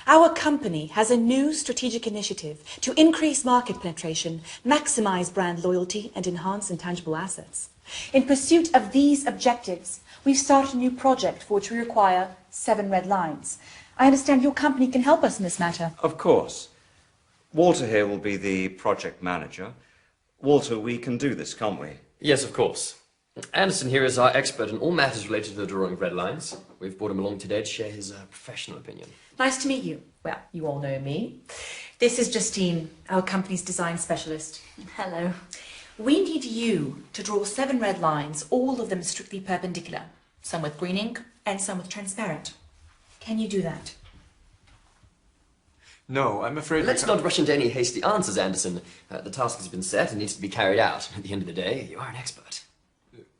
Our company has a new strategic initiative to increase market penetration, maximize brand loyalty, and enhance intangible assets. In pursuit of these objectives, we've started a new project for which we require 7 red lines. I understand your company can help us in this matter. Of course. Walter here will be the project manager. Walter, we can do this, can't we? Yes, of course. Anderson here is our expert in all matters related to the drawing of red lines. We've brought him along today to share his professional opinion. Nice to meet you. Well, you all know me. This is Justine, our company's design specialist. Hello. We need you to draw 7 red lines, all of them strictly perpendicular, some with green ink and some with transparent. Can you do that? No, I'm afraid Let's not rush into any hasty answers, Anderson. The task has been set and needs to be carried out. At the end of the day, you are an expert.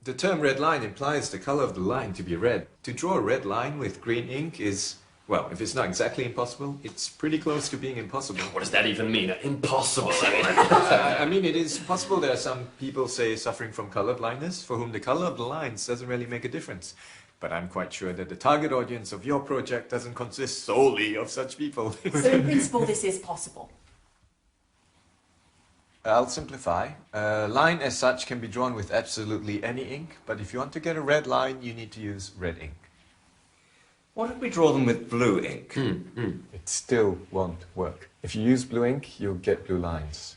The term red line implies the color of the line to be red. To draw a red line with green ink is, well, if it's not exactly impossible, it's pretty close to being impossible. What does that even mean? Impossible. I mean, it is possible. There are some people, say, suffering from color blindness, for whom the color of the lines doesn't really make a difference. But I'm quite sure that the target audience of your project doesn't consist solely of such people. So in principle, this is possible. I'll simplify. A line as such can be drawn with absolutely any ink, but if you want to get a red line, you need to use red ink. What if we draw them with blue ink? It still won't work. If you use blue ink, you'll get blue lines.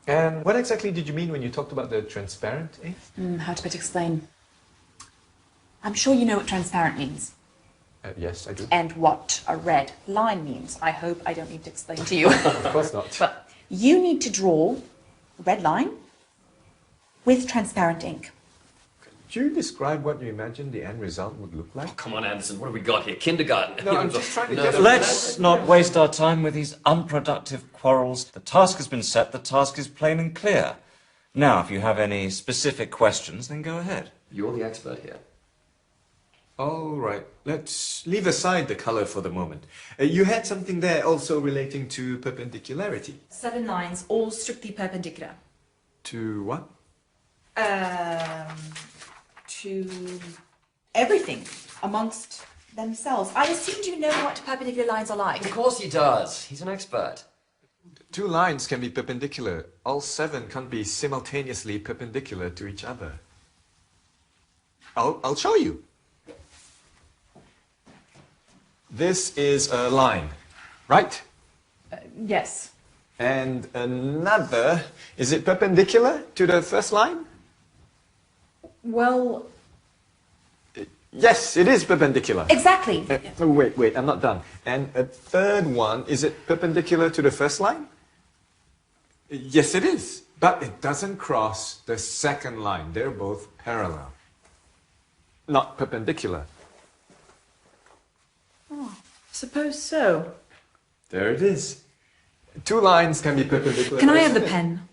And what exactly did you mean when you talked about the transparent ink? How to better explain? I'm sure you know what transparent means. Yes, I do. And what a red line means. I hope I don't need to explain to you. Of course not. But you need to draw a red line with transparent ink. Could you describe what you imagine the end result would look like? Oh, come on, Anderson. What have we got here? Kindergarten. No, I'm just trying to get a... Let's not waste our time with these unproductive quarrels. The task has been set, the task is plain and clear. Now, if you have any specific questions, then go ahead. You're the expert here. All right, let's leave aside the color for the moment. You had something there also relating to perpendicularity. 7 lines, all strictly perpendicular. To what? To everything amongst themselves. I assumed you know what perpendicular lines are like. Of course he does. He's an expert. 2 lines can be perpendicular. All 7 can't be simultaneously perpendicular to each other. I'll show you. This is a line, right? Yes. And another, is it perpendicular to the first line? Well, Yes, it is perpendicular. exactly. Oh, wait, I'm not done. And a third one, is it perpendicular to the first line? Yes, it is. But it doesn't cross the second line. They're both parallel. Not perpendicular. Suppose so. There it is. 2 lines can be perpendicular. Can I have the pen?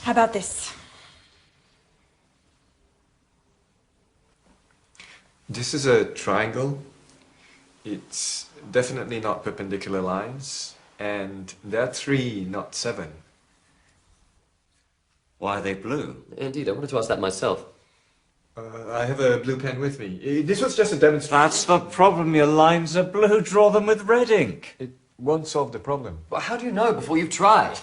How about this? This is a triangle. It's definitely not perpendicular lines. And there are 3, not 7. Why are they blue? Indeed, I wanted to ask that myself. I have a blue pen with me. This was just a demonstration. That's the problem. Your lines are blue. Draw them with red ink. It won't solve the problem. Well, how do you know before you've tried?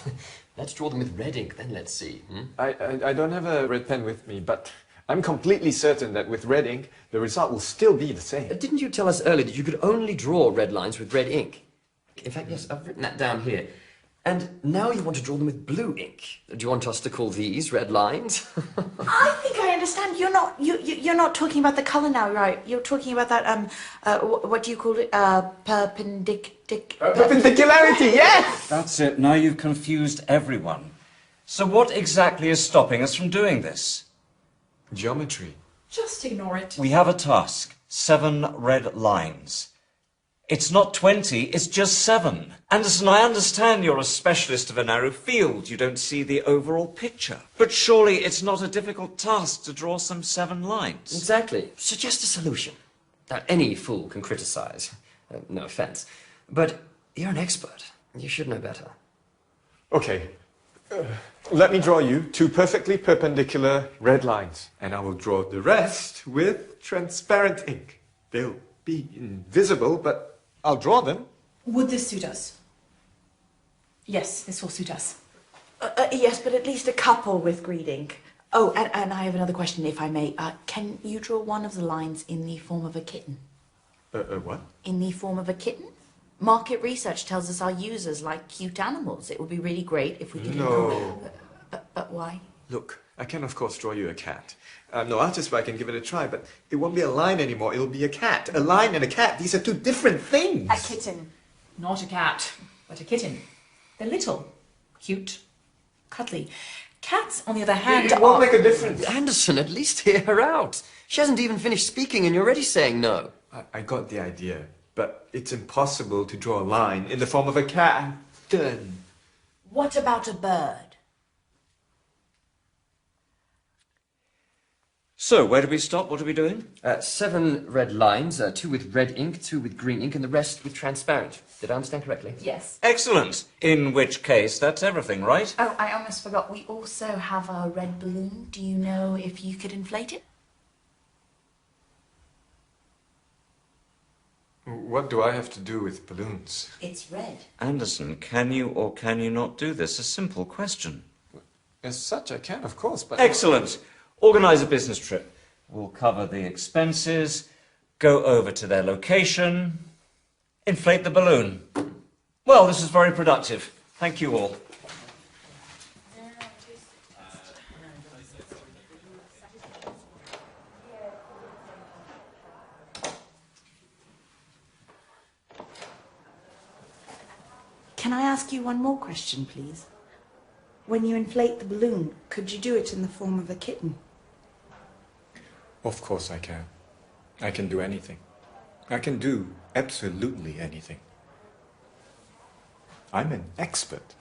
Let's draw them with red ink, then let's see. I don't have a red pen with me, but I'm completely certain that with red ink, the result will still be the same. Didn't you tell us earlier that you could only draw red lines with red ink? In fact, yes, I've written that down here. And now you want to draw them with blue ink. Do you want us to call these red lines? I think I understand. You're not talking about the color now, right? You're talking about that what do you call it? Perpendicularity, yes! That's it. Now you've confused everyone. So what exactly is stopping us from doing this? Geometry. Just ignore it. We have a task. 7 red lines. It's not 20, it's just 7. Anderson, I understand you're a specialist of a narrow field. You don't see the overall picture. But surely it's not a difficult task to draw some 7 lines. Exactly. Suggest a solution. Now, any fool can criticize. No offense. But you're an expert. You should know better. Okay. Let me draw you 2 perfectly perpendicular red lines, and I will draw the rest with transparent ink. They'll be invisible, but I'll draw them. Would this suit us? Yes, this will suit us. Yes, but at least a couple with green ink. Oh, and I have another question, if I may. Can you draw one of the lines in the form of a kitten? What? In the form of a kitten? Market research tells us our users like cute animals. It would be really great if we could... No. But why? Look, I can of course draw you a cat. I'm no artist, but I can give it a try, but it won't be a line anymore, it'll be a cat. A line and a cat, these are 2 different things. A kitten. Not a cat, but a kitten. They're little, cute, cuddly. Cats, on the other hand, It won't make a difference. Anderson, at least hear her out. She hasn't even finished speaking and you're already saying no. I got the idea, but it's impossible to draw a line in the form of a cat. I'm done. What about a bird? So, where do we stop? What are we doing? 7 red lines, 2 with red ink, 2 with green ink, and the rest with transparent. Did I understand correctly? Yes. Excellent. In which case, that's everything, right? Oh, I almost forgot. We also have a red balloon. Do you know if you could inflate it? What do I have to do with balloons? It's red. Anderson, can you or can you not do this? A simple question. As such, I can, of course, but... Excellent. Organise a business trip. We'll cover the expenses, go over to their location, inflate the balloon. Well, this is very productive. Thank you all. Can I ask you one more question, please? When you inflate the balloon, could you do it in the form of a kitten? Of course I can. I can do anything. I can do absolutely anything. I'm an expert.